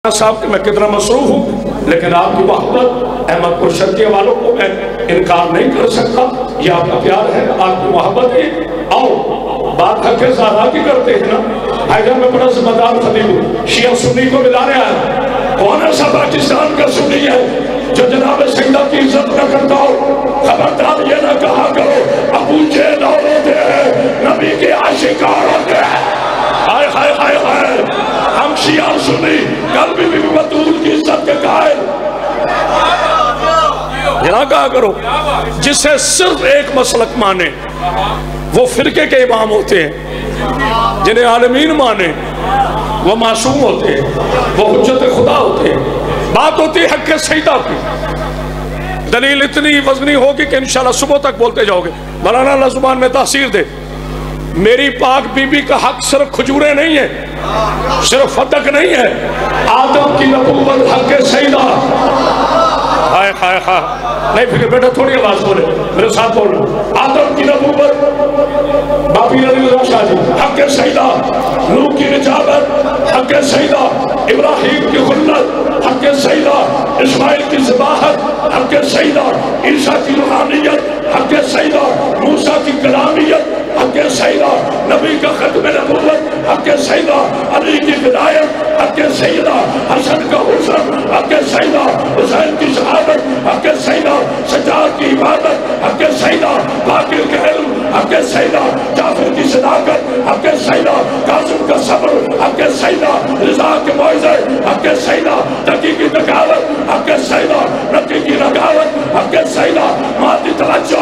صاحب کہ میں کتنا مصروف ہوں، لیکن آپ کی محبت احمد پور شرقیہ والوں کو میں انکار نہیں کر سکتا۔ یہ آپ کا پیار ہے، آپ کی محبت ہے۔ آؤ بات حق زہرا کی کرتے ہیں نا۔ بھائی جان میں بڑا ذمہ دار خطیب ہوں، شیعہ سنی کو ملا رہا ہے۔ کون ایسا پاکستان کا سنی ہے جو جناب سیدہ کی عزت نہ کرتا ہو؟ خبردار یہ نہ کہا کرو ابو جہل اور ہوتے ہیں نبی کے عاشقار ہوتے ہیں۔ ہائے ہائے ہائے ہائے، ہم شیعہ سنی کل بھی بطول کی عزت کے قائل یہ نہ کہا کرو۔ جسے صرف ایک مسلک مانے وہ فرقے کے امام ہوتے ہیں، جنہیں عالمین مانے وہ معصوم ہوتے ہیں، وہ حجت خدا ہوتے ہیں۔ بات ہوتی ہے حق سیدہ کی، دلیل اتنی وزنی ہوگی کہ انشاءاللہ صبح تک بولتے جاؤ گے۔ مولانا اللہ زبان میں تاثیر دے، میری پاک بی بی کا حق صرف کھجوریں نہیں ہے، صرف فتق نہیں ہے، آدم کی نبوت حق سیدہ۔ ہائے ہائے ہائے، نہیں فکر بیٹا تھوڑی آواز بولے، میرے ساتھ بولنا۔ آدم کی نبوت باپی علی رضا شاہ جی حق سیدہ، نوح کی نجابت حق سیدہ، ابراہیم کی خلت حق سیدہ، اسماعیل کی ذباحت حق سیدہ، عیسیٰ کی روحانیت حق سیدہ، موسیٰ کی کلامیت حق سیدہ، نبی کا ختم نبوت حق سیدہ، علی کی ہدایت حق سیدہ، حسن کا حسن حق سیدہ، حسین کی شہادت حق سیدہ، سجاد کی عبادت حق سیدہ، باقر کا علم حق سیدہ، جعفر کی صداقت حق سیدہ، قاسم کا صبر حق سیدہ، رضا کے معجزے حق سیدہ، تقی کی تکاوت حق سیدہ، نقی کی رگاوت حق سیدہ، مادی توجہ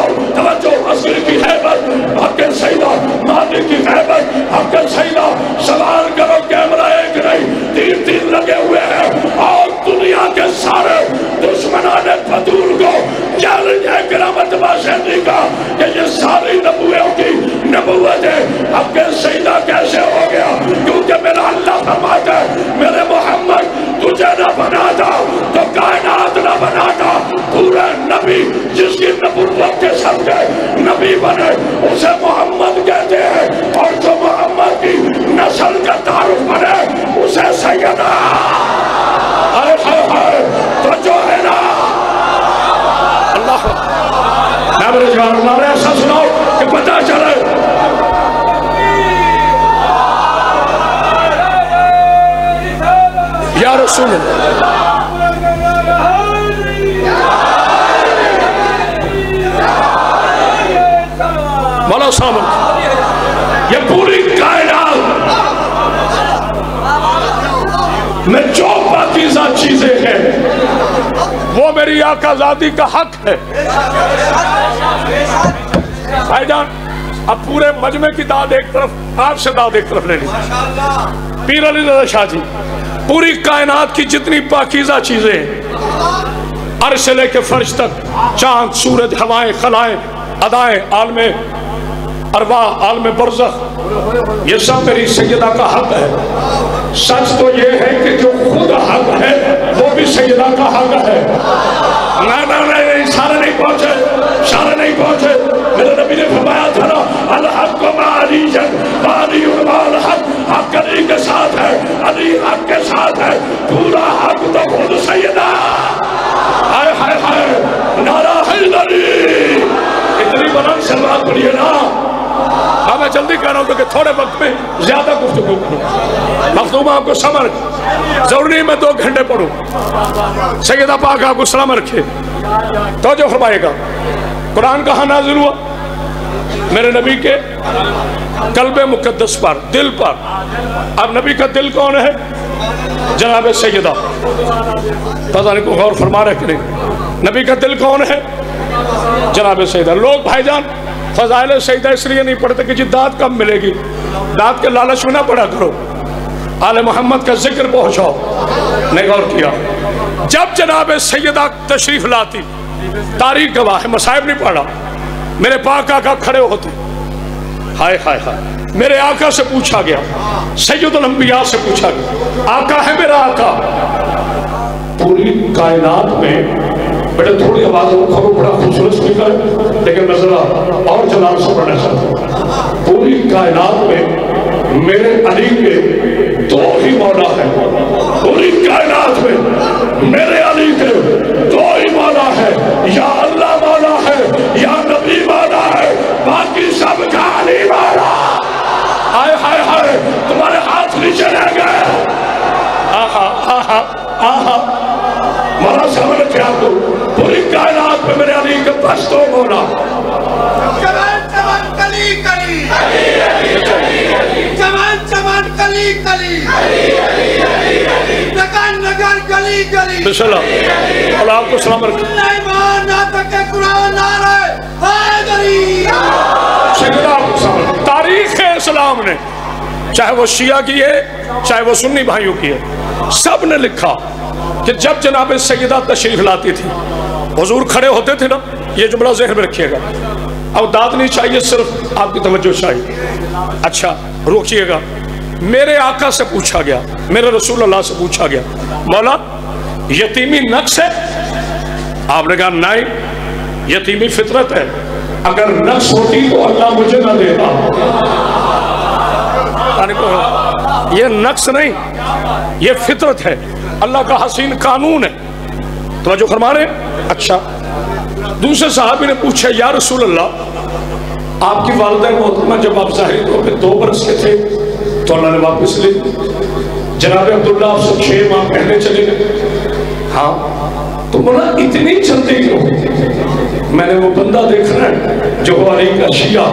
عصر کی حیبت حق سیدہ، مادی کی غیبت حق سیدہ۔ سوال کرو کیمرہ ایک نہیں تین لگے ہوئے ہیں اور دنیا کے سارے دشمنان فضول کو چیلنج ہے کرامت باشندی کا کہ یہ ساری نبوتوں کی نبوت ہے حق سیدہ کیسے ہو گیا؟ کیونکہ میرا اللہ فرماتا ہے میرے محمد تجھے نہ بناتا تو کائنات نہ بناتا، پورے نبی جس کی نبوت کے صدقے نبی بنے اسے محمد کہتے ہیں، اور جو محمد کی نسل کا تعارف بنے اسے سیدہ۔ ہائے ہائے ہائے، تو جو ہے نا اللہ میں میرے جوان نعرے ایسا سناؤ کہ پتہ چلے۔ یا رسول اللہ مولا صاحب، یہ پوری کائنات میں جو پاکیزہ چیزیں ہیں وہ میری آقا ذاتی کا حق ہے۔ بھائی جان اب پورے مجمع کی داد ایک طرف، آپ سے داد ایک طرف لے لیں۔ پیر علی رضا شاہ جی، پوری کائنات کی جتنی پاکیزہ چیزیں ہیں، عرش سے لے کے فرش تک، چاند سورج ہوائیں خلائیں ادائیں عالم ارواح عالم برزخ، یہ سب میری سیدہ کا حق ہے۔ سچ تو یہ ہے کہ جو خود حق ہے وہ بھی سیدہ کا حق ہے۔ نہیں سارے نہیں پہنچے۔ میرے نبی نے فرمایا تھا نا الحق مع علی علی مع الحق، حق علی کے ساتھ ہے، علی حق کے ساتھ ہے، پورا حق تو خود سیدہ۔ ہائے ہائے ہائے، نعرہ حیدری، اتنی بلند سے بات پڑھیے نا۔ میں جلدی کہہ رہا ہوں کہ تھوڑے وقت میں زیادہ گفتگو کروں، مخدوم آپ کو سمجھ ضروری نہیں میں 2 گھنٹے پڑھوں۔ سیدہ پاک آپ کو سلام رکھے، توجہ فرمائے گا۔ قرآن کہاں نازل ہوا؟ میرے نبی کے قلب مقدس پر، دل پر۔ اب نبی کا دل کون ہے؟ جناب سیدہ۔ پتہ نہیں کوئی غور فرما رہے کہ نہیں؟ نبی کا دل کون ہے؟ جناب سیدہ۔ لوگ بھائی جان فضائل سیدہ اس لیے نہیں پڑھتے کہ جی داد کم ملے گی، داد کے لالچ میں نہ پڑھا کرو، آل محمد کا ذکر پہنچاؤ۔ نہیں غور کیا؟ جب جناب سیدہ تشریف لاتی، تاریخ گواہ ہے، مصائب نہیں پڑھا، میرے پاک آقا کھڑے ہوتے، ہائے ہائے ہائے، میرے آقا سے پوچھا گیا، سید الانبیاء سے پوچھا گیا، آقا ہے میرا آقا۔ پوری کائنات میں بیٹے تھوڑی آواز رکھو، بڑا خوبصورت سپیکر ہے لیکن میں ذرا اور جلال سے پڑھنا چاہتا ہوں۔ پوری کائنات میں میرے علی کے دو ہی مولا ہے پوری کائنات میں، میرے علی کے دو ہی مولا ہے، یا اللہ مولا ہے یا نبی مولا ہے، باقی سب کا علی مولا۔ آئے ہائے ہائے تمہارے ہاتھ نیچے رہ گئے۔ آہا آہا آہا مولا سامنے کیا تو پوری کائنات میں میرے علی کے بس دو مولا۔ چمن چمن کلی کلی، چمن چمن کلی کلی، نگر نگر گلی گلی، بسم اللہ اللہ آپ کو سلام رکھیں۔ ایمان ناطق قرآن نعرہ حیدری۔ سیدنا آپ کو سلام رکھیں۔ تاریخ اسلام نے چاہے وہ شیعہ کی ہے چاہے وہ سنی بھائیوں کی ہے، سب نے لکھا کہ جب جناب سیدہ تشریف لاتی تھی حضور کھڑے ہوتے تھے نا، یہ جملہ ذہن میں رکھیے گا، اب داد نہیں چاہیے، صرف آپ کی توجہ چاہیے۔ اچھا روکیے گا، میرے آقا سے پوچھا گیا، میرے رسول اللہ سے پوچھا گیا مولا یتیمی نقص ہے؟ آپ نے کہا نہیں، یتیمی فطرت ہے، اگر نقص ہوتی تو اللہ مجھے نہ دیتا۔ یہ نقص نہیں، یہ فطرت ہے، اللہ کا حسین قانون ہے، توجہ فرما رہے ہیں؟ اچھا دوسرے صحابی نے پوچھا یا رسول اللہ آپ کی والدہ محترمہ جب آپ ظاہری طور پہ 2 برس کے تھے تو اللہ نے واپس لے، جناب عبداللہ آپ سے 6 ماہ پہلے چلے گئے، ہاں تو مولا اتنی جلدی کیوں؟ میں نے وہ بندہ دیکھنا ہے جو علی کا شیعہ،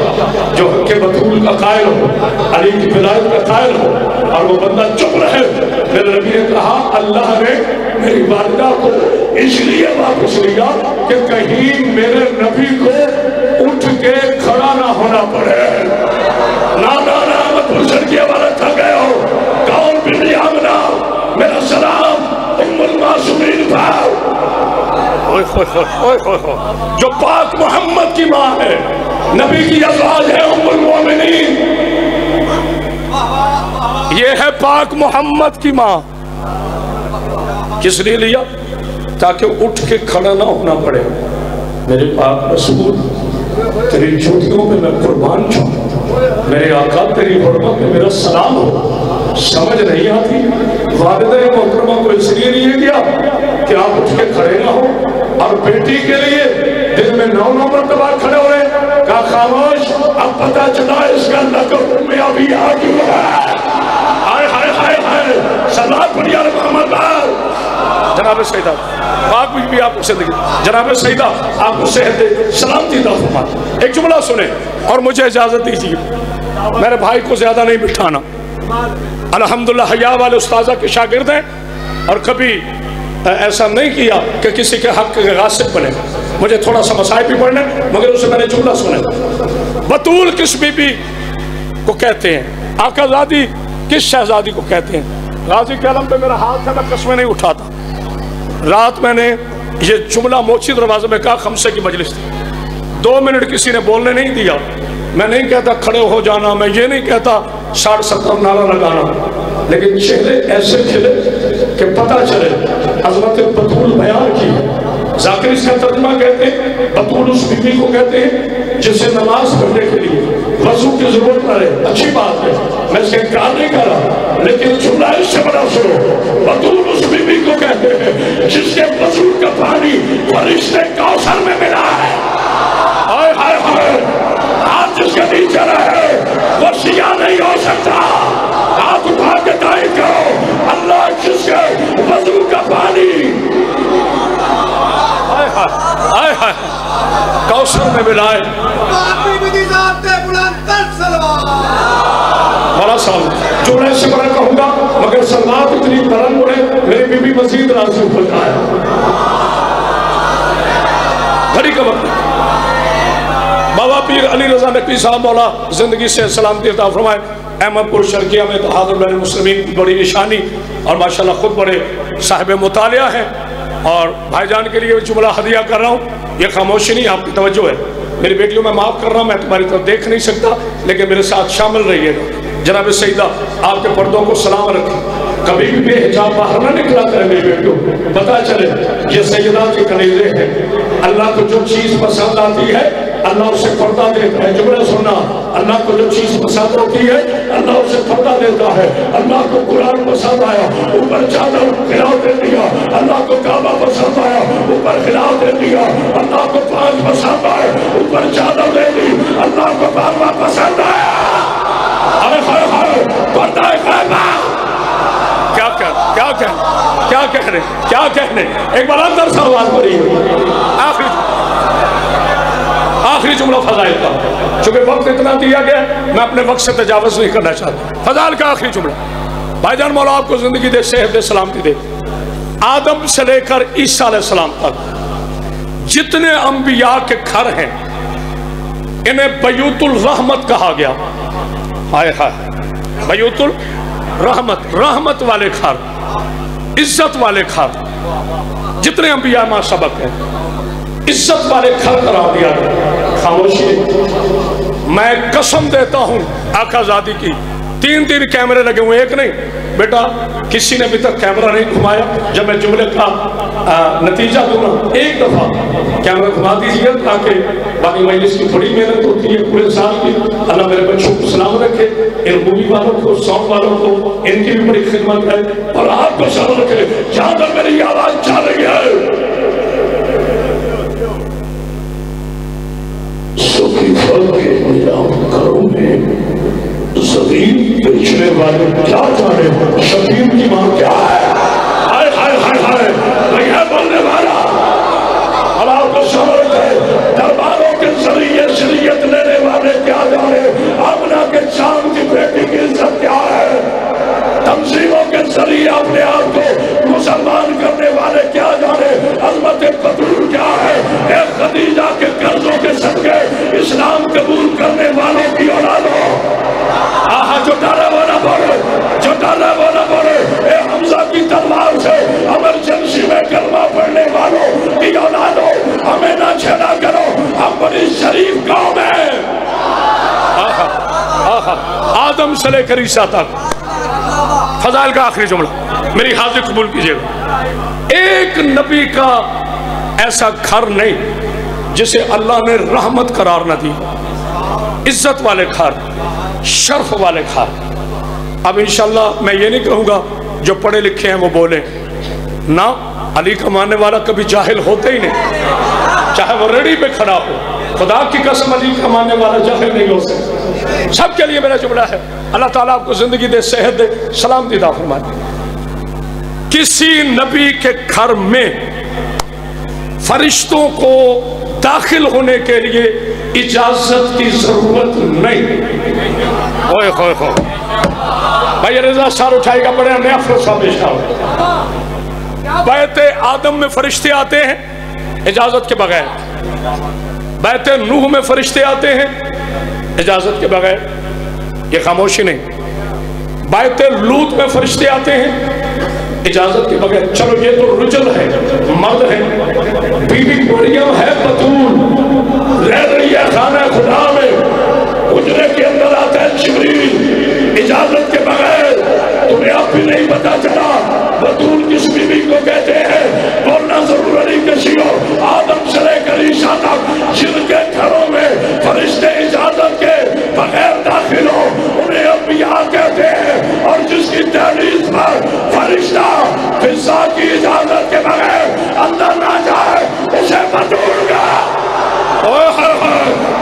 جو حق بطول کا قائل ہو، علی کی ولایت کا قائل ہو، اور وہ بندہ چپ رہے۔ میرے نبی نے کہا اللہ نے میری والدہ کو اس لیے واپس لیا کہ کہیں میرے نبی کو اٹھ کے کھڑا نہ ہونا پڑے۔ نانا مت پرسن کی عبارت تھا گئے ہو، کون بن آمنہ میرا سلام ام المعصومین تھا، جو پاک محمد کی ماں ہے، نبی کی ازواج ہے ام المومنین، یہ ہے پاک محمد کی ماں۔ کس لیے لیا؟ تاکہ اٹھ کے کھڑا نہ ہونا پڑے۔ میرے پاک رسول تیری جوتیوں میں میں قربان جاؤں، میرے آقا تیری حرمت میں میرا سلام ہو۔ سمجھ نہیں آتی والدہ محترمہ کو اس لیے نہیں کیا کہ آپ اٹھ کے کھڑے نہ ہو، اور بیٹی کے لیے دن میں 9 مرتبہ کھڑے ہو رہے، کہا خاموش اب پتہ چلا اس کا لقب میں ابھی آگے ہے۔ ہائے ہائے ہائے ہائے سلام پڑھی علی محمد بار۔ جناب سیدہ پاک بھی آپ کو زندگی، جناب سیدہ آپ کو صحت دے، سلامتی عطا فرمائے۔ ایک جملہ سنیں اور مجھے اجازت دیجیے، میرے بھائی کو زیادہ نہیں بٹھانا، الحمدللہ حیا والے استاذہ کے شاگرد ہیں، اور کبھی ایسا نہیں کیا کہ کسی کے حق کے غاصب بنے۔ مجھے تھوڑا سا مسائل بھی پڑھنے، مگر اسے میں نے جملہ سنے۔ بطول کس بی بی کو کہتے ہیں؟ آقا زادی کس شہزادی کو کہتے ہیں؟ غازی کے علم پہ میرا ہاتھ ہے، میں قسمیں نہیں اٹھاتا۔ رات میں نے یہ جملہ موچی دروازے میں کہا، خمسے کی مجلس تھی، 2 منٹ کسی نے بولنے نہیں دیا۔ میں نہیں کہتا کھڑے ہو جانا، میں یہ نہیں کہتا 60-70 نعرہ لگانا، لیکن چہرے ایسے کھلے کہ پتہ چلے عظمت بطول بیان کی۔ ذاکر اس کا ترجمہ کہتے ہیں، بطول اس بی بی کو کہتے ہیں جسے نماز پڑھنے کے لیے وضو کی ضرورت نہ رہے۔ اچھی بات ہے، میں اس کا انکار نہیں کر رہا، لیکن جملہ اس سے بڑا سنو، بطول اس بی بی کو کہتے ہیں جس کے وضو کا پانی فرشتے کوثر میں ملا ہے۔ ہائے ہائے ہائے، ہاتھ جس کے نیچے رہے وہ شیعہ نہیں ہو سکتا۔ ہاتھ اٹھا کے دائیں کرو، اللہ جس کے وضو کا پانی ہائے ہائے کوثر میں ملائے۔ بڑا صاحب جو میں سے بڑا کہوں گا، مگر سلوات اتنی بلند پڑے میری بی بی مزید راضی ہو جائے۔ گھڑی کا وقت بابا پیر علی رضا نقوی صاحب مولا زندگی سے سلامتی عطا فرمائے، احمد پور شرقیہ میں تو حاضر بین المسلمین کی بڑی نشانی، اور ماشاءاللہ خود بڑے صاحب مطالعہ ہیں، اور بھائی جان کے لیے جملہ ہدیہ کر رہا ہوں۔ یہ خاموشی نہیں، آپ کی توجہ ہے، میری بیٹیوں میں معاف کر رہا ہوں، میں تمہاری طرف دیکھ نہیں سکتا، لیکن میرے ساتھ شامل رہیے گا۔ جناب سیدہ آپ کے پردوں کو سلام رکھیں، کبھی بھی بے حجاب باہر نہ نکلا کریں میری بیٹیوں، پتہ چلے یہ سیدات کے کنیزے ہیں۔ اللہ کو جو چیز پسند آتی ہے اللہ اسے پردہ دیتا ہے. جملہ سننا, اللہ کو جو چیز پسند ہوتی ہے اللہ اسے پردہ دیتا ہے. اللہ کو قرآن پسند آیا, اوپر چادر خلاف دے دیا. اللہ کو کعبہ پسند آیا, اوپر خلاف دے دیا. اللہ کو پانچ پسند آئے, اوپر چادر دے دی. اللہ کو بارواں پسند آیا, ارے ہائے ہائے پردہ خیمہ. کیا کہنے ایک بار اندر سے آواز پڑی. آخری جملہ فضائل کا, چونکہ وقت اتنا دیا گیا میں اپنے وقت سے تجاوز نہیں کرنا چاہتا. فضائل کا آخری جملہ. بھائی جان مولا آپ کو زندگی دے, صحت دے, سلامتی دے. آدم سے لے کر عیسیٰ علیہ السلام تک جتنے انبیاء کے گھر ہیں انہیں بیوت الرحمت کہا گیا. ہائے ہائے, بیوت الرحمت, رحمت والے گھر, عزت والے گھر. جتنے انبیاء ماں سبق ہیں عزت والے گھر قرار دیا گیا. خاموشی, میں قسم دیتا ہوں آقا زادی کی, 3 کیمرے لگے ہوئے, ایک نہیں بیٹا, کسی نے ابھی تک کیمرہ نہیں گھمایا. جب میں جملے کا نتیجہ دوں نا, ایک دفعہ کیمرہ گھما دیجیے تاکہ باقی مجلس کی بڑی محنت ہوتی ہے پورے سال کی. اللہ میرے بچوں کو سلام رکھے, ان مووی والوں کو, سانگ والوں کو, ان کی بھی بڑی خدمت ہے, اور آپ کو سلام رکھے جہاں تک میری آواز جا رہی ہے. گھروں میں زمین بیچنے والے کیا جانے شبیر کی ماں کیا ہے. ہائے ہائے ہائے ہائے, میں بولنے والا اللہ کو سمجھ ہے. درباروں کے ذریعے شریعت لینے والے کیا جانے آمنہ کے شام کی بیٹی کی عزت کیا ہے. تنظیموں کے ذریعے اپنے آپ کو مسلمان کرنے والے کیا جانے عظمت قدور کیا ہے. ایک خدیجہ کے قرضوں کے صدقے اسلام قبول کرنے والوں کی اولادوں, آہا جو ڈالے وہ نہ بڑھے, جو ڈالے وہ نہ بڑھے. اے حمزہ کی تلوار سے ایمرجنسی میں کلمہ پڑھنے والوں کی اولادوں, ہمیں نہ چھیڑا کرو, ہم بڑی شریف قوم ہیں. آدم سے لے کر عیسیٰ تک. فضائل کا آخری جملہ, میری حاضر قبول کیجئے گا. ایک نبی کا ایسا گھر نہیں جسے اللہ نے رحمت قرار نہ دی. عزت والے گھر, شرف والے گھر. اب انشاءاللہ میں یہ نہیں کہوں گا جو پڑھے لکھے ہیں وہ بولیں نہ, علی کا ماننے والا کبھی جاہل ہوتے ہی نہیں, چاہے وہ ریڑھی پہ کھڑا ہو. خدا کی قسم علی کا ماننے والا جاہل نہیں ہو سکتا. سب کے لیے میرا جملہ ہے, اللہ تعالیٰ آپ کو زندگی دے, صحت دے, سلامتی عطا فرمائے. کسی نبی کے گھر میں فرشتوں کو داخل ہونے کے لیے اجازت کی ضرورت نہیں. اوئے ہوئے ہوئے, بھائی رضا شار اٹھائے گا, بڑے نیا فرصہ پیشہ ہو. بیت آدم میں فرشتے آتے ہیں اجازت کے بغیر, بیت نوح میں فرشتے آتے ہیں اجازت کے بغیر. یہ خاموشی نہیں. بیت لوط میں فرشتے آتے ہیں اجازت کے بغیر. چلو یہ تو رجل ہے, مرد ہے. بی بی مریم ہے بطول, رہ رہی ہے خانہ خدا میں, حجرے کے اندر آتا ہے جبریل اجازت کے بغیر. تمہیں اب بھی نہیں پتا چلا بطول کس بی بی کو کہتے ہیں. بولنا ضرور نہیں کسی ہو. آدم سے لے کر عیسیٰ تک جن کے گھروں میں فرشتے اجازت کے بغیر داخل ہو انہیں انبیاء کہتے ہیں. اور جس کی تحریر پر فرشتہ فضا کی اجازت کے بغیر اندر نہ جائے اسے بطول کا.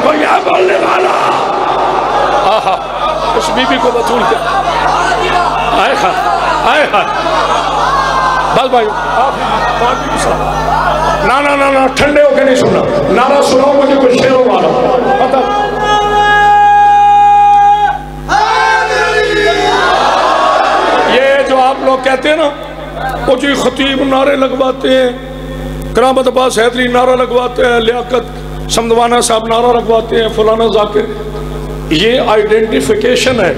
کوئی ہے بولنے والا, آہا اس بی بی کو بطول کا. آئے خواہ آئے خواہ, بس بھائی نا ٹھنڈے ہو کے نہیں سننا. نعرہ سناؤ مجھے کوئی شیروں والا پتہ. یہ جو آپ لوگ کہتے ہیں نا وہ جو خطیب نعرے لگواتے ہیں, کرامت عباس حیدری نعرہ لگواتے ہیں, لیاقت سمدوانہ صاحب نعرہ لگواتے ہیں, فلانا ذاکر, یہ آئیڈینٹیفیکیشن ہے,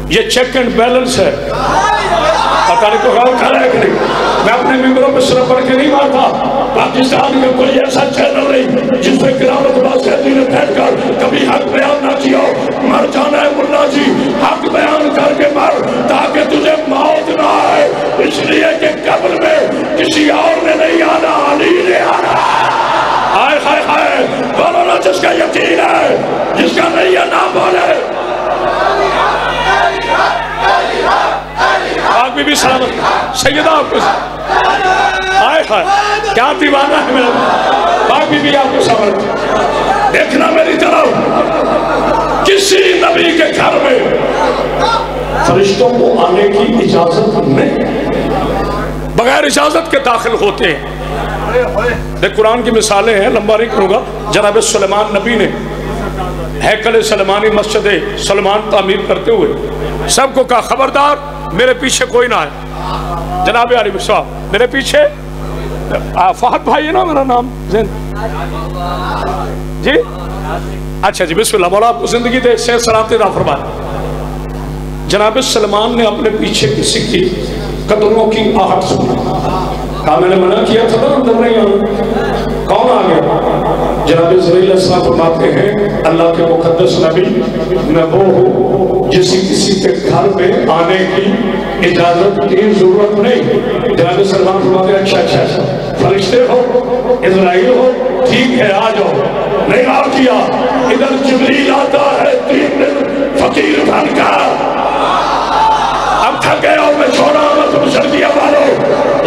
یہ چیک اینڈ بیلنس ہے. پتہ نہیں کو غور کھا رہا ہے کہ نہیں. میں اپنے ممبروں پہ سر پڑھ کے نہیں مارتا. پاکستان میں کوئی ایسا چینل نہیں جس پہ کرامت عباس حیدری نے بیٹھ کر کبھی حق بیان نہ کیا. مر جانا ہے ملا جی, حق بیان کر کے مر تاکہ تجھے موت نہ آئے, اس لیے کہ قبر میں کسی اور نے نہیں آنا, علی نے آنا. ہائے ہائے ہائے, بولو نا جس بی بی سلامت سیدہ آپ کو آئے خواہ کیا دیوانہ ہے میرا پاک بی بی آپ کو سلامت دیکھنا میری طرف کسی نبی کے گھر میں فرشتوں کو آنے کی اجازت نہیں بغیر اجازت کے داخل ہوتے ہیں دیکھ قرآن کی مثالیں ہیں لمبا نہیں کروں گا جناب سلیمان نبی نے ہیکل سلیمانی مسجد سلیمان تعمیر کرتے ہوئے سب کو کہا خبردار میرے پیچھے کوئی نہ ہے جناب علی صاحب میرے پیچھے فہد بھائی ہے نا میرا نام زین جی اچھا جی بسم اللہ مولا آپ کو زندگی دے صحت سلامتی عطا فرمائے جناب سلیمان نے اپنے پیچھے کسی کی قدموں کی آہٹ سنی کہا میں نے منع کیا تھا نا اندر نہیں آنا کون آ گیا جناب زبیل السلام فرماتے ہیں اللہ کے مقدس نبی میں وہ ہوں کسی کے گھر میں آنے کی اجازت کی ضرورت نہیں جناب سلمان فرماتے ہیں اچھا فرشتے ہو اسرائیل ہو ٹھیک ہے آ جاؤ نہیں آ کیا ادھر جبریل آتا ہے 3 دن فقیر بن کر اب تھک گیا ہوں میں چھوڑا ہوں تم سردیاں مارو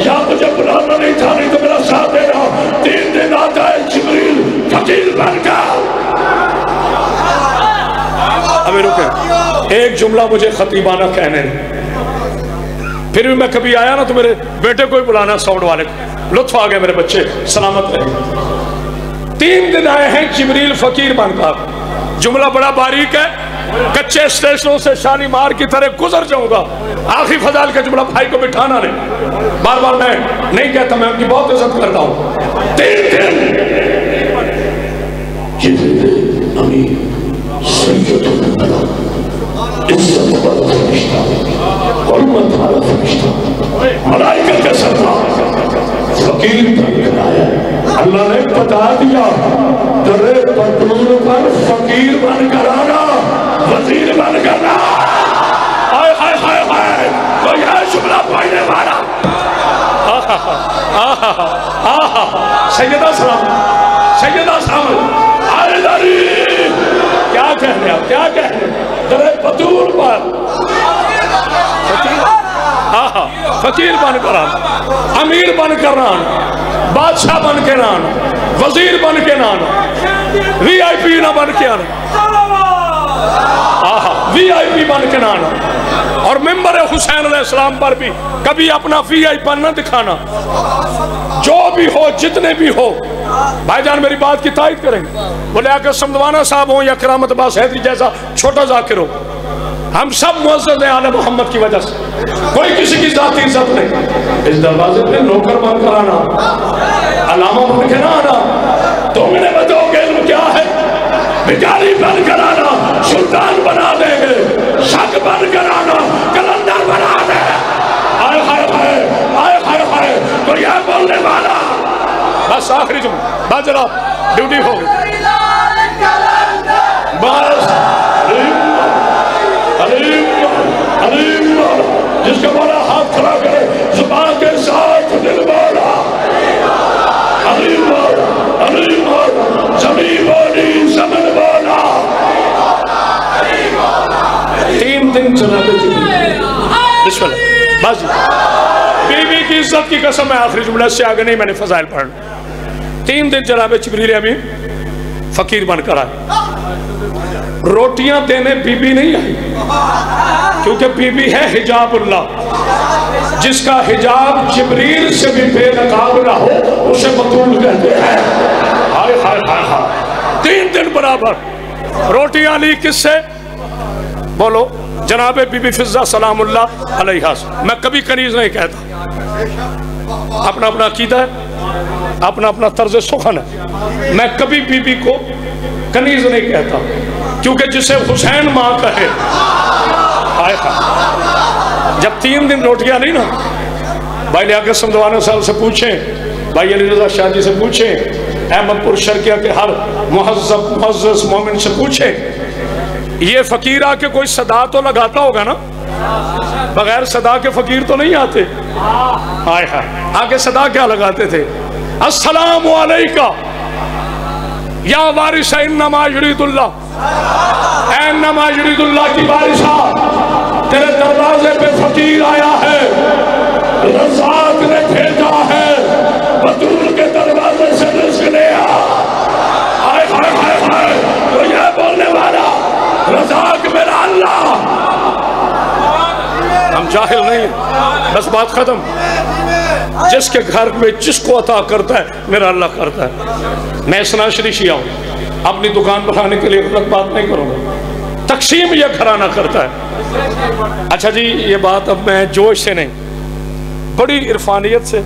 یا مجھے بلانا نہیں تھا نہیں تو میرا ساتھ دینا 3 دن آتا ہے جبریل فقیر بن کر ابھی رکے ایک جملہ مجھے خطیبانہ کہنے پھر بھی میں کبھی آیا نا تو میرے بیٹے کو ہی بلانا ساؤنڈ والے کو لطف آ گیا میرے بچے سلامت رہے 3 دن آئے ہیں جبریل فقیر بن کر جملہ بڑا باریک ہے کچے اسٹیشنوں سے شالیمار کی طرح گزر جاؤں گا آخری فضائل کا جملہ بھائی کو بٹھانا نہیں بار بار میں نہیں کہتا میں ان کی بہت عزت کرتا ہوں 3 دن جبریل امین سید عزت والا فرشتہ حرمت والا فرشتہ ملائکہ کا سردار فقیر بن کر آیا اللہ نے بتا دیا درے پتلون پر فقیر بن کر آنا وزیر بن کر آئے ہائے ہائے ہائے کوئی ہے شملہ پائنے والا سیدہ سلام آئے داری کیا کہنے آپ کیا کہنے درے پتلون پر فقیر بن کر آنا امیر بن کر آنا بادشاہ بن کے آنا وزیر بن کے آنا وی آئی پی نہ بن کے آنا وی آئی پی بن کے آنا اور ممبر حسین علیہ السلام پر بھی کبھی اپنا وی آئی پی نہ دکھانا جو بھی ہو جتنے بھی ہو بھائی جان میری بات کی تائید کریں وہ لیاقت سمدوانہ صاحب ہوں یا کرامت عباس حیدری جیسا چھوٹا ذاکر ہو ہم سب معزز ہیں آل محمد کی وجہ سے کوئی کسی کی ذاتی عزت نہیں اس دروازے پہ نوکر بن کر آنا علامہ بن کے نہ آنا تم نے بتاؤ گے علم کیا ہے بھکاری بن کر آنا سلطان بنا دیں گے شک بن کر آنا کلندر بنا دیں آئے ہائے ہائے آئے ہائے ہائے کوئی ہے بولنے والا بس آخری جمعہ بس جناب ڈیوٹی ہو گئی بس علیم جس کا مولا ہاتھ کھڑا کرے زبان کے ساتھ دل مولا علیم زمین بولی زمن بولا 3 دن جناب جبریل بسم اللہ بس بی بی کی عزت کی قسم ہے آخری جملہ سے آگے نہیں میں نے فضائل پڑھنا 3 دن جناب جبریل امین فقیر بن کر آئے روٹیاں دینے بی بی نہیں آئی کیونکہ بی بی ہے حجاب اللہ جس کا حجاب جبریل سے بھی بے نقاب نہ ہو اسے بطول کہتے ہیں ہائے ہائے ہائے ہائے 3 دن برابر روٹیاں لی کس سے بولو جناب بی بی فضہ سلام اللہ علیہا میں کبھی کنیز نہیں کہتا اپنا اپنا عقیدہ ہے اپنا اپنا طرز سخن ہے میں کبھی بی بی کو کنیز نہیں کہتا کیونکہ جسے حسین ماں کہے آئے جب 3 دن روٹیاں نہیں نا بھائی لیاقت سمدوانہ صاحب سے پوچھیں بھائی علی رضا شاہ جی سے پوچھیں احمد پور شرکیہ کے ہر مہذب معزز مومن سے پوچھیں یہ فقیر آ کے کوئی صدا تو لگاتا ہوگا نا بغیر صدا کے فقیر تو نہیں آتے آئے آگے صدا کیا لگاتے تھے السلام علیکہ یا وارث انما یرید اللہ انما یرید اللہ کی وارثہ تیرے دروازے پہ فقیر آیا ہے، رزاق نے بھیجا ہے، بطول کے دروازے سے رزق لے آئے ہائے ہائے ہائے، تو یہ بولنے والا رزاق میرا اللہ۔ ہم جاہل نہیں، بس بات ختم۔ جس کے گھر میں جس کو عطا کرتا ہے میرا اللہ کرتا ہے۔ میں اسنا شریشی آؤں، اپنی دکان بڑھانے کے لیے غلط بات نہیں کروں گا، تقسیم یہ گھرانہ کرتا ہے۔ اچھا جی، یہ بات اب میں جوش سے نہیں، بڑی عرفانیت سے،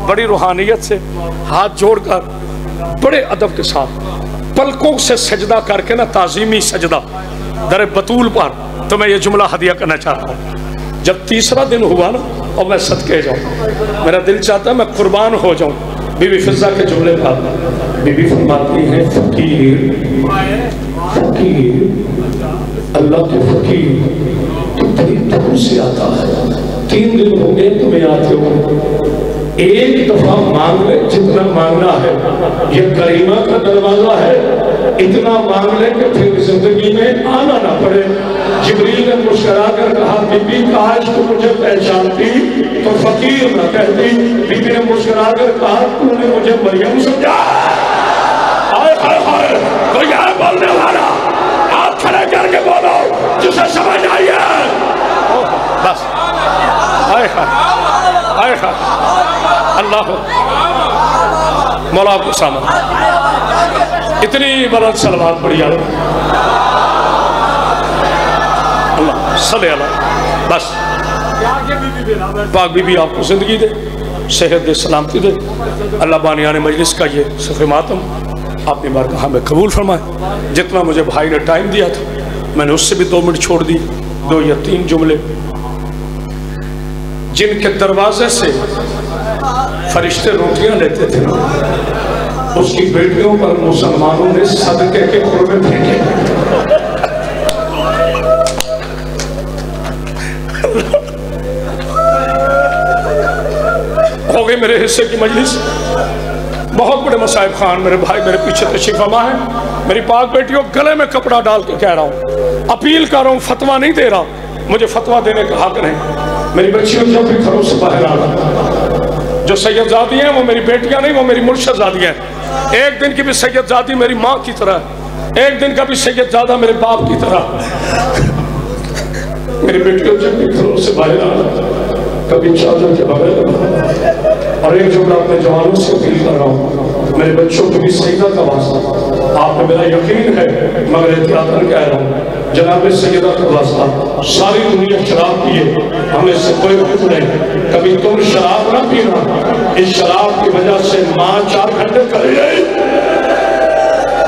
بڑی روحانیت سے ہاتھ جوڑ کر بڑے ادب کے ساتھ پلکوں سے سجدہ کر کے نا، تعظیمی سجدہ در بطول پر، تو میں یہ جملہ ہدیہ کرنا چاہتا ہوں۔ جب تیسرا دن ہوا نا اور میں صدقے جاؤں، میرا دل چاہتا ہے میں قربان ہو جاؤں۔ بی بی فضہ کے جملے کا بی بی فرماتی ہیں، فقیر فقیر اللہ کے فقیر تو بڑی دور سے آتا ہے، 3 دن ہو گئے تمہیں آتے ہو، ایک دفعہ مانگ لے جتنا مانگنا ہے، یہ کریمہ کا دروازہ ہے، اتنا مانگ لے کہ پھر زندگی میں آنا نہ پڑے۔ جبریل نے مسکرا کر کہا، بی بی کاش تو مجھے پہچانتی تو فقیر نہ کہتی۔ بی بی نے مسکرا کر کہا، تو نے مجھے مریم سمجھا۔ آئے ہائے ہائے، تو یہ بولنے والا آپ کھڑے کر کے بولو جسے سمجھ آئیے۔ بس آئے ہائے آئے ہائے، اللہ مولا آپ کو سامنے اتنی بلند صلوات پڑھی اللہ صلی اللہ۔ بس پاک بی بی آپ کو زندگی دے، صحت دے، سلامتی دے۔ اللہ بانیان مجلس کا یہ صفحہ ماتم آپ نے بارگاہ میں قبول فرمائے۔ جتنا مجھے بھائی نے ٹائم دیا تھا میں نے اس سے بھی 2 منٹ چھوڑ دی، 2 یا 3 جملے۔ جن کے دروازے سے فرشتے روٹیاں لیتے تھے، اس کی بیٹیوں پر مسلمانوں نے صدقے کے قربے پھینکے۔ ہو گئی میرے حصے کی مجلس، بہت بڑے مصائب خان میرے بھائی میرے پیچھے تشریف فرما ہے۔ میری پاک بیٹیوں، گلے میں کپڑا ڈال کے کہہ رہا ہوں، اپیل کر رہا ہوں، فتویٰ نہیں دے رہا، مجھے فتویٰ دینے کا حق نہیں۔ میری بچیوں جب بھی گھروں سے باہر آ رہا، جو سید زادی ہیں وہ میری بیٹیاں نہیں، وہ میری مرشد زادی ہیں۔ ایک دن کی بھی سید زادی میری ماں کی طرح ہے، ایک دن کا بھی سید زادہ میرے باپ کی طرح۔ میری بیٹیوں جب بھی گھروں سے باہر آ رہا، کبھی چادر کے بغیر، اور ایک جملہ اپنے جوانوں سے اپیل کر رہا ہوں، میرے بچوں کو بھی سیدہ کا واسطہ، آپ میں میرا یقین ہے مگر احتیاطاً کہہ رہا ہوں، جناب سیدہ کا واسطہ، ساری دنیا شراب پیے، ہمیں سے کوئی حکم نہیں، کبھی تم شراب نہ پینا، اس شراب کی وجہ سے ماں 4 گھنٹے کری گئی،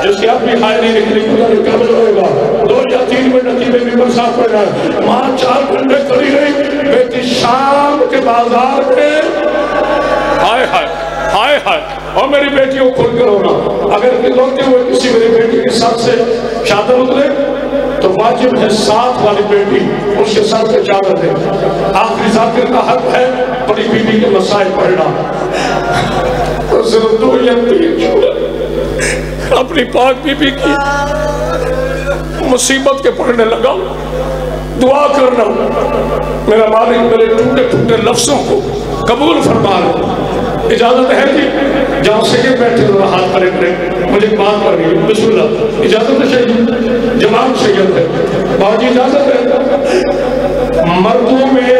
جس کی اپنی ہائے نہیں نکلی پتہ نہیں کب ہوئے گا، 2 یا 3 منٹ کی بیٹی پر صاف پڑ رہا ہے، ماں 4 گھنٹے کری گئی، بیٹی شام کے بازار میں ہائے ہائے ہائے ہائے، اور میری بیٹیوں کھل کر ہونا، اگر لوٹتے ہوئے کسی میری بیٹی کے ساتھ سے چادر اترے تو واجب ہے ساتھ والی بیٹی اس کے ساتھ سے چادر دے۔ آخری ذاکر کا حق ہے بڑی بیٹی کے مسائل پڑھنا، تو صرف 2 یا 3 جملے اپنی پاک بی بی کی مصیبت کے پڑھنے لگا۔ دعا کرنا میرا مالک میرے ٹوٹے ٹوٹے لفظوں کو قبول فرما لے۔ اجازت ہے کہ جہاں سید بیٹھے ذرا ہاتھ کھڑے کریں، مجھے بات کرنی ہے، بسم اللہ۔ اجازت ہے شہید، جوان سید ہے، باجی اجازت ہے۔ مردوں میں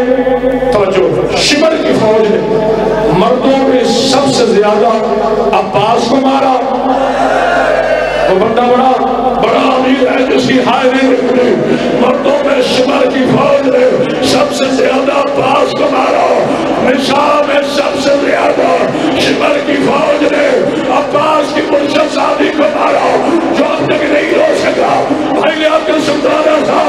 توجہ، شمر کی فوج نے مردوں میں سب سے زیادہ عباس کو مارا، وہ بندہ بڑا امیر ہے جس کی ہائے نہیں نکلی، مردوں میں شمر کی فوج نے سب سے زیادہ عباس کو مارا، نشاء میں سب سے زیادہ شمر کی فوج نے عباس کی مرشد زادی کو مارا، جو اب تک نہیں ہو سکا۔ بھائی نے آپ کو سمجھانا تھا،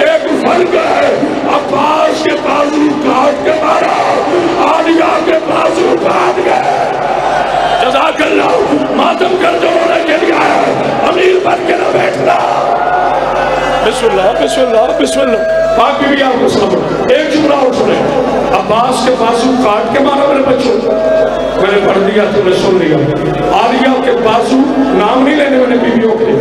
ایک فرق ہے، عباس کے بازو کاٹ کے مارا، آلیہ کے بازو کاٹ گئے۔ جزاک اللہ، ماتم کر جو ہونے کے لیے آیا، امیر بن کے نہ بیٹھنا۔ بسم اللہ بسم اللہ بسم اللہ۔ باقی بھی آپ کو سمجھ، ایک جملہ اور سنیں، عباس کے بازو کاٹ کے مارا میرے بچوں، میں نے پڑھ دیا تو نے سن لیا۔ آلیہ کے بازو نام نہیں لینے میں نے بیویوں کے،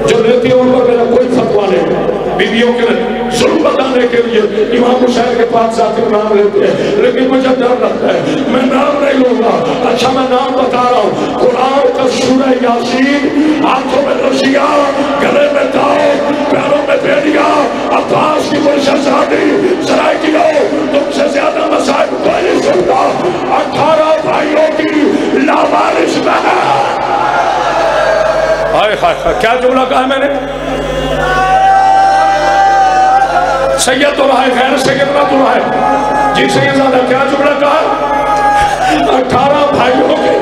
جو لیتی ہیں ان پر میرا کوئی فتویٰ نہیں، بیویوں کے ظلم بتانے کے لیے امام حسین کے پاس ذاتی نام لیتے ہیں، لیکن مجھے ڈر لگتا ہے میں نام نہیں لوں گا۔ اچھا میں نام بتا رہا ہوں، قرآن کا سورہ یاسین، ہاتھوں میں رسیاں، گلے میں داؤ، پیروں میں بیڑیاں، عباس کی کوئی شہزادی سرائے کی ہو، تم سے زیادہ مسائل کوئی نہیں سنتا، 18 بھائیوں کی لاوارث بہن۔ ہائے ہائے ہائے، کیا جملہ کہا میں نے؟ سید تو رہا ہے، غیر سید نہ تو رہا ہے۔ جی سید زیادہ کیا جملہ کہا؟ 18 بھائیوں کے،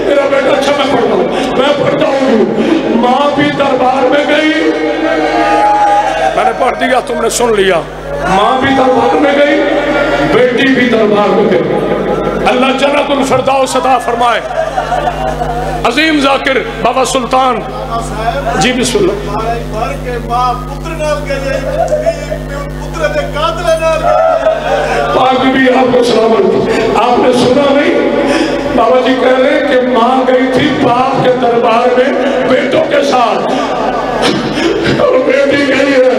میرا بیٹا اچھا میں پڑھتا ہوں، ماں بھی دربار میں گئی، میں نے پڑھ دیا تم نے سن لیا، ماں بھی دربار میں گئی، بیٹی بھی دربار میں گئی۔ اللہ جنت الفردوس عطا فرمائے۔ عظیم ذاکر بابا سلطان جی بسم اللہ۔ پاک بھی آپ کو سلامت، آپ نے سنا نہیں؟ بابا جی کہہ رہے ہیں کہ ماں گئی تھی باپ کے دربار میں بیٹوں کے ساتھ، اور بیٹی گئی ہے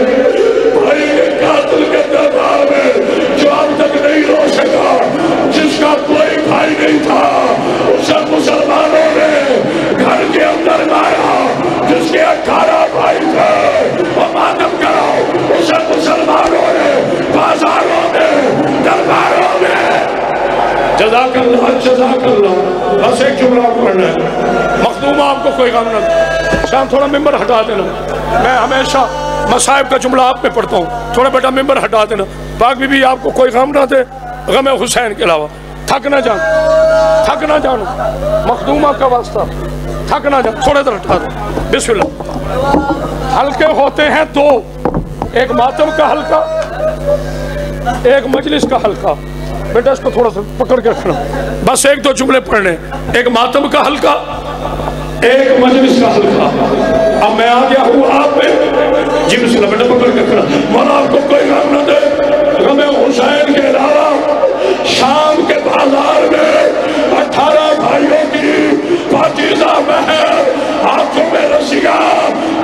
بھائی کے قاتل کے دربار میں جو اب تک نہیں رو سکا، جس کا کوئی بھائی نہیں تھا، اسے مسلمانوں نے گھر کے اندر لایا، جس کے 18 بھائی تھے وہ ماتم کرو، اسے مسلمانوں نے بازاروں میں درباروں میں۔ جزاک اللہ جزاک اللہ۔ بس ایک جملہ پڑھنا ہے، مخدوم آپ کو کوئی غم نہ دے، شام تھوڑا ممبر ہٹا دینا، میں ہمیشہ مصائب کا جملہ آپ پہ پڑھتا ہوں، تھوڑا بیٹا ممبر ہٹا دینا، پاک بی بی آپ کو کوئی غم نہ دے غم حسین کے علاوہ، تھک نہ جانو، مخدومہ کا واسطہ تھک نہ جانو، تھوڑے در ہٹا دو۔ بسم اللہ۔ حلقے ہوتے ہیں دو، ایک ماتم کا حلقہ، ایک مجلس کا حلقہ، بیٹا اس کو تھوڑا سا پکڑ کے رکھنا، بس ایک دو جملے پڑھنے، ایک ماتم کا حلقہ، ایک مجلس کا حلقہ۔ اب میں آ گیا ہوں آپ پہ، جی بسم اللہ بیٹا پکڑ کے رکھنا، مولا آپ کو کوئی غم نہ دے غم حسین کے علاوہ۔ شام کے بازار میں 18 بھائیوں کی پاکیزہ بہن، ہاتھوں میں رسیاں،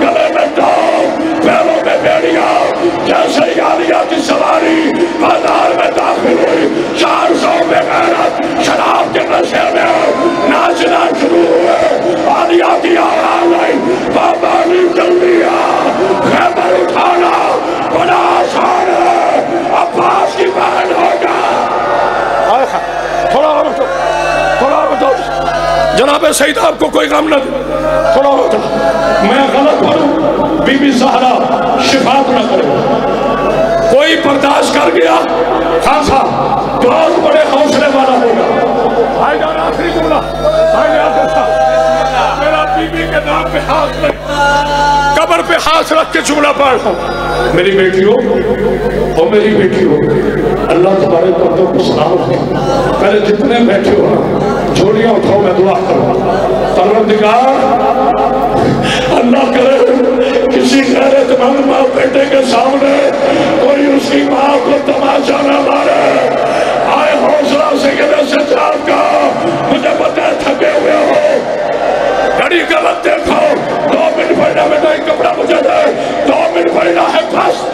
گلے میں داؤ، پیروں میں بیڑیاں، جیسے ہی عالیہ کی سواری بازار میں داخل ہوئی، 400 بے غیرت شراب کے نشے میں ناچنا شروع ہوئے۔ عالیہ کی آواز آئی، بابا نے جلدی خیبر اٹھانا بڑا آسان ہے، عباس کی بہن ہوگا۔ تھوڑا بتاؤ جناب سید آپ کو کوئی غم نہ دے، تھوڑا بتاؤ میں غلط پڑھوں، بی بی زہرا شفاعت نہ کرے، کوئی برداشت کر گیا خان صاحب بہت بڑے حوصلے والا ہوگا۔ بھائی جان آخری جملہ، بھائی آخر صاحب میرا بی بی کے نام پہ ہاتھ رکھ، قبر پہ ہاتھ رکھ کے جملہ پڑھ رہا ہوں، میری بیٹی ہو اور میری بیٹی ہو، اللہ تمہارے پردوں کو سلامت ہو۔ پہلے جتنے بیٹھے ہو جھولیاں اٹھاؤ، میں دعا کروں، پروردگار اللہ کرے کسی غیرت مند ماں بیٹے کے سامنے کوئی اس کی ماں کو تماشا نہ مارے۔ آئے حوصلہ سے یہ سجاد کا، مجھے پتہ ہے تھکے ہوئے ہو، گھڑی کا وقت دیکھو، 2 منٹ پڑھنا بیٹا، ایک کپڑا مجھے دے، 2 منٹ پڑھنا ہے بس۔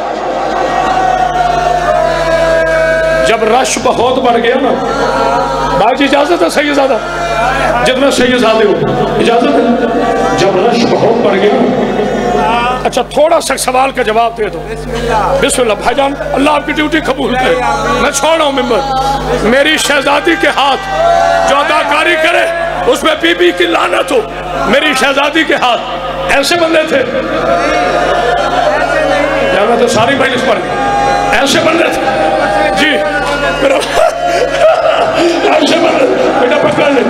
جب رش بہت بڑھ گیا نا، بھائی جی اجازت ہے سید زادہ، جتنا سید زادے ہو اجازت ہے، جب رش بہت بڑھ گیا، اچھا تھوڑا سا سوال کا جواب دے دو۔ بسم اللہ بھائی جان، اللہ آپ کی ڈیوٹی قبول کرے، میں چھوڑ رہا ہوں ممبر، میری شہزادی کے ہاتھ جو اداکاری کرے اس میں بی بی کی لعنت ہو، میری شہزادی کے ہاتھ ایسے بندے تھے، یا میں تو ساری مجلس پڑھ گئی، ایسے بندے تھے جی، ایسے بندے، بیٹا پکڑ لے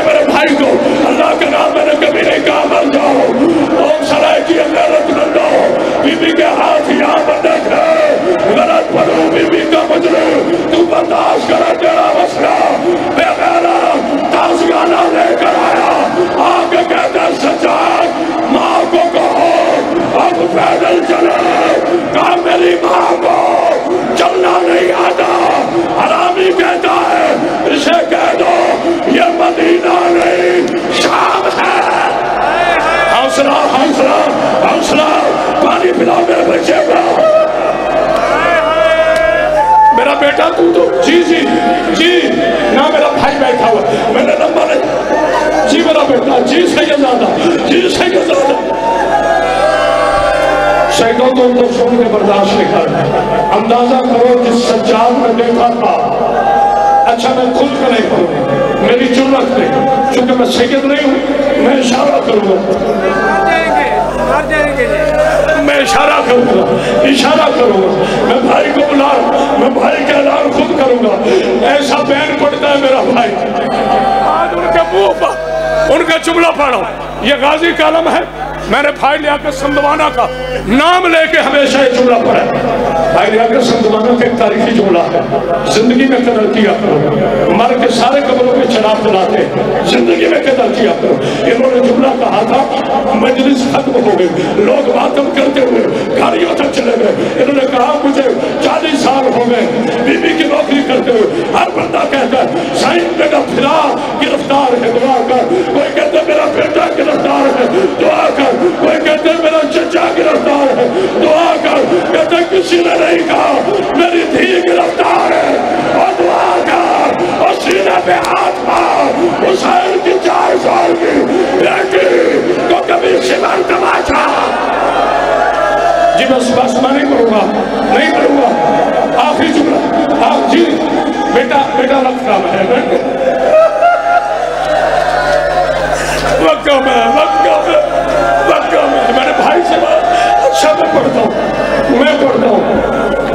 میرے بھائی کو، اللہ کے نام میں نے کبھی نہیں کہا مر جاؤ، اور سرائے کی غیرت نہ دو، بی بی کے ہاتھ یہاں بندے تھے، غلط پڑھو بی بی کا مجرم، تو برداشت کرا تیرا مسئلہ، بے غیرت تازیانہ لے کر آیا، آگے کہتا سجاد ماں کو کہو اب پیدل چلے، کہا میری ماں کو چلنا نہیں آتا، حرامی کہتا ہے اسے کہہ سیدزادہ، جی سیدزادہ، جی سیدزادہ۔ شہیدوں تو سن کے برداشت نہیں کر، اندازہ کرو جس سجاد میں دیکھا تھا۔ اچھا میں کھل کر نہیں کروں، میری جرت نہیں، چونکہ میں سید نہیں ہوں، میں اشارہ کروں گا، میں اشارہ کروں گا، اشارہ کروں گا، میں بھائی کو بلا، میں بھائی کا اعلان خود کروں گا۔ ایسا بین پڑتا ہے میرا بھائی، آج ان کے منہ پر ان کا جملہ پڑھو، یہ غازی کا علم ہے۔ میں نے بھائی لیاقت سمدوانہ کا نام لے کے ہمیشہ یہ جملہ پڑھا ہے۔ بھائی لیاقت سمدوانہ کا ایک تاریخی جملہ ہے، زندگی میں قدر کیا کرو، مر کے سارے قبروں پہ چراغ جلاتے ہیں، زندگی میں قدر کیا کرو۔ انہوں نے جملہ کہا تھا، مجلس ختم ہو گئی، لوگ ماتم کرتے ہوئے گاڑیوں تک چلے گئے۔ انہوں نے کہا مجھے 40 سال ہو گئے بی بی کی نوکری کرتے ہوئے، ہر بندہ کہتا ہے سائن میرا پھرا گرفتار ہے، دعا کر۔ کوئی کہتا ہے میرا بیٹا گرفتار ہے، دعا کر۔ کوئی کہتے ہیں میرا چچا گرفتار ہے، دعا کر۔ کہتے ہیں کسی نے نہیں کہا میری دھی گرفتار ہے، اور دعا کر۔ اور سینے پہ ہاتھ مار، حسین کی 4 سال کی بیٹی کو کبھی سمر تماشا۔ جی بس میں نہیں کروں گا، نہیں کروں گا۔ آخری جملہ، جی بیٹا وقت کام ہے، وقت کام ہے، وقت کام ہے، وقت کام ہے۔ میں نے بھائی سے بات، اچھا میں پڑھتا ہوں،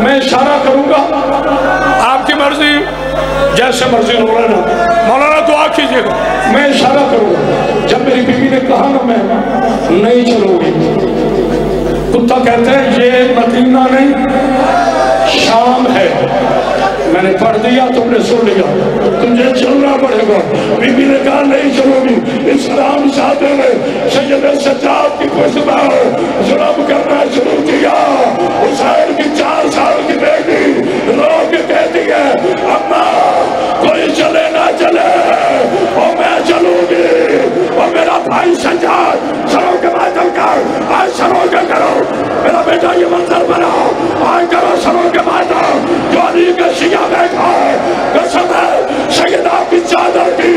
میں اشارہ کروں گا، آپ کی مرضی جیسے مرضی مولانا دعا کیجئے گا، میں اشارہ کروں گا۔ جب میری بیوی نے کہا نا میں نہیں چلوں گی، کتا کہتے ہیں یہ مدینہ نہیں شام ہے، میں نے پڑھ دیا، تم نے سن لیا، تمہیں چلنا پڑے گا۔ بی بی نے کہا نہیں چلو گی۔ اسلام زادے نے سید سجاد کی خوش میں ظلم کرنا شروع کیا۔ حسین کی 4 سال کی بیٹی رو کے کہتی ہے اماں کوئی چلے نہ چلے اور میں چلوں گی، اور میرا بھائی سجاد سروں کے ماتم کر، آج سروں کے کرو، میرا بیٹا یہ منظر بناؤ، آج کرو سروں کے ماتم۔ جو علی کا شیعہ بیٹھا ہے، قسم ہے سیدہ کی چادر کی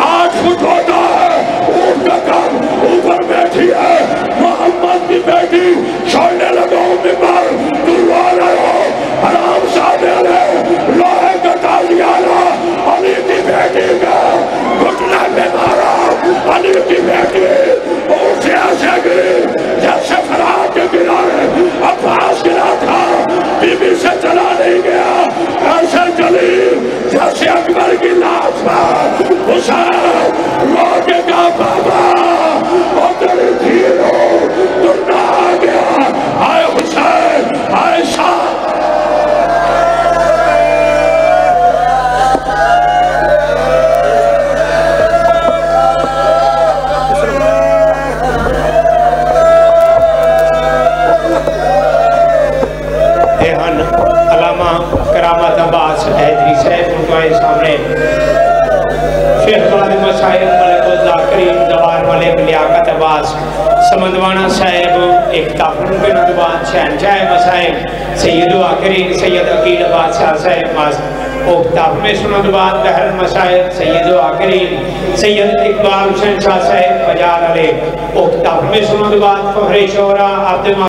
8 فٹ ہوتا ہے، اونٹ کا کام اوپر بیٹھی ہے۔ محمد کی بیٹی چھوڑنے لگو ممبر، تو رو رہے ہو حرام زادے نے لوہے کا تازیہ لا، علی کی بیٹی کا گھٹنے میں مارا۔ علی کی بیٹی اونٹ سے ایسے گری جیسے فرات کے کنارے عباس گرا تھا، بی بی سے چلا نہیں گیا، ایسے چلی جیسے اکبر کی لاش پر۔ حسین رو کے کہا بابا اور تیری دھیر ہو ترنا آ گیا، آئے حسین آئے شاہ۔ کرامت عباس حیدری صاحب ان کو آئے سامنے شیخ خادم صاحب ملک الذاکرین دوار ملک لیاقت عباس سمندوانہ صاحب اختافن کے ندوان شہنشاہ مسائب سید آکرین سید عقیل بادشاہ صاحب اختاف میں سندوان بحر مسائب سید آکرین سید اقبال شہنشاہ صاحب فجار علیہ اختاف میں سندوان فخر شعرا عبد